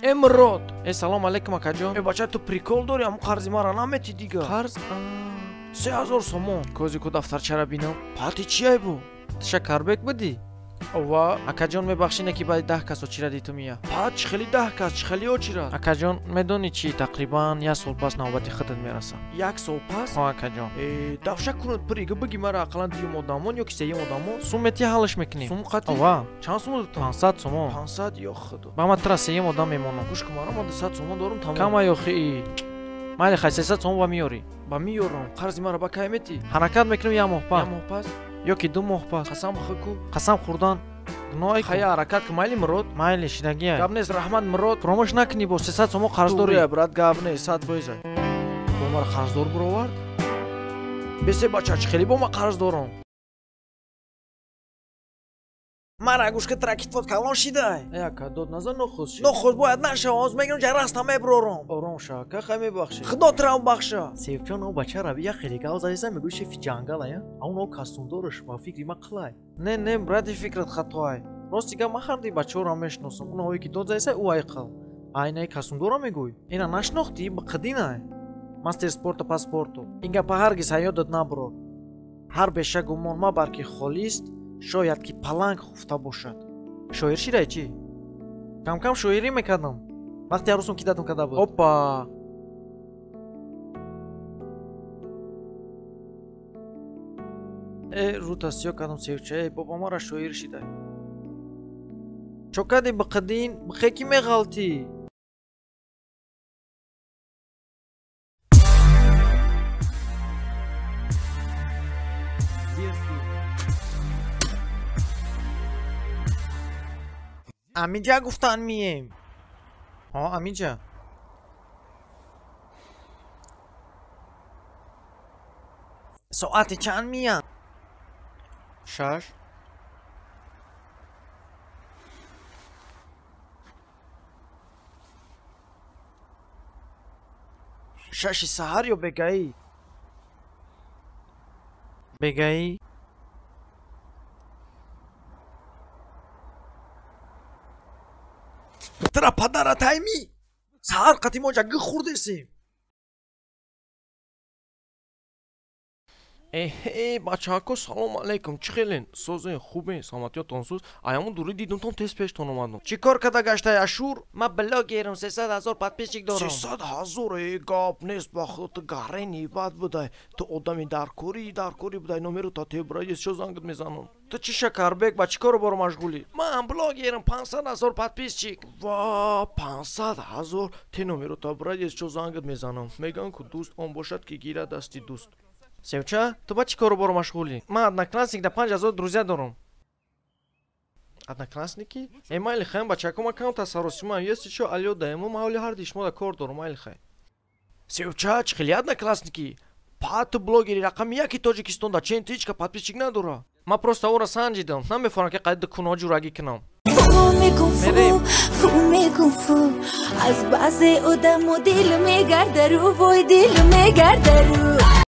امرود سلام علیکم акаҷон. بچه تو پریکول داری اما قرضی ما را نمیتی دیگه. قرض 3000 سومون. کوزی کو دفترچه бинам. پاتی چیه بو؟ شکربک بودی؟ اوه акаҷон мебахшине ки баъди 10 касо чира диту мия. پات چخلی 10 کس چخلی او چیرا؟ акаҷон медони чи тақрибан 1 сол пас навбати худат мераса. 1 سال پس؟ ҳо акаҷон. давша кунад прига баги мара ақалан дигим одамон ё ки сеим одамон. сумети ҳалаш мекунем. сум қати? ова. чанд сум додам? 500 сомон. 500 ё худо. ба ман тра сеим одам мемонам. гӯш ки мара ма 200 сомон дорам тамом. кама ё хи. майли хай 300 сомон ба миёри. ба миёрам. қарзи мара ба кай мети? ҳаракат мекунем 1 моҳ пас. 1 моҳ пас? ё ки 2 моҳ пас. қасам хаку. қасам хурдан гуноҳи хай ҳаракат ки майли мурод. майли шидагия. гап нест раҳмат мурод. фаромӯш накунӣ бо 300 сомон қарздорӣ. дурия брат гап нест 100 фоиза. бо мара қарздор буровард. бесе бача чхели бо ма қарз дорам. мара гӯш ки тракитвот калон шидай. яка дод назар нохуз шид. нохуз бояд наша оз мегирам ҷа раста мебурорам. ором ша ка хай мебахши. худо трам бахша. севчон о бача раби я хеле гав зайса мегӯ шефи ҷангал ая. аун о кастундораш ва фикри ма қилай. не бради фикрат хатоай. рости га ма харди бачаора мешносам. уна ое ки дод зайса ӯ ай қил. айнаи кастундора мегӯй. ина нашнохтӣ ба қидинай. мастер спорта паспорту. ин гапа ҳаргиз ҳаётат набурор. ҳар беша гумон ма барки холист. шояд ки паланг хуфта бошад. шоир шидай чӣ? Кам шоирӣ мекардам. вақте арӯсум кидатум карда буд. опа. рӯтасиё кардам севча боба мара шоир шидай. чокади биқидин бихе ки меғалтӣ. амиҷа гуфтан мием. амиҷа. соати чанд миян? 6. шаши саҳар ё бегаӣ? бегаӣ? тра падара тайми саҳар қати мо ҷагӣ хурдесем. бачаако салом алейкум чӣ хелен созен хубен саломатиётон суз аямун дури дидумтон тез пештон омадум. чӣ кор када гаштай ашур? ма блогерам 300 000 подписчик дорам. 300 000 гап нест ба худ гарени бад будай ту одами даркори будай номеру та тебраис шо зангат мезанам. ту чӣ шакарбек ба чӣ кору боро машғулӣ? ман блогерам 500 000 подписчик. ва 500 000 те номеру та браис шо зангат мезанам. меган ку дӯст он бошад ки гира дасти дӯст. севча ту ба чӣ кору боро машғулӣ? ман одноклассник да 5000 друзя дорам. одноклассники? майли хай бачако ма кам тасаррусимам если чо алё даему ма ҳоли ҳарди шумо да кор дорам майли хай. севча чӣ хели одноклассники? па ту блогери рақами 1 тоҷикистон да чен тичка подписчик надора. ма просто ора санҷидам намефарам ки қайди куно ҷурагӣ кунам. از بس ادم و دل میگرد رو وای دل میگرد رو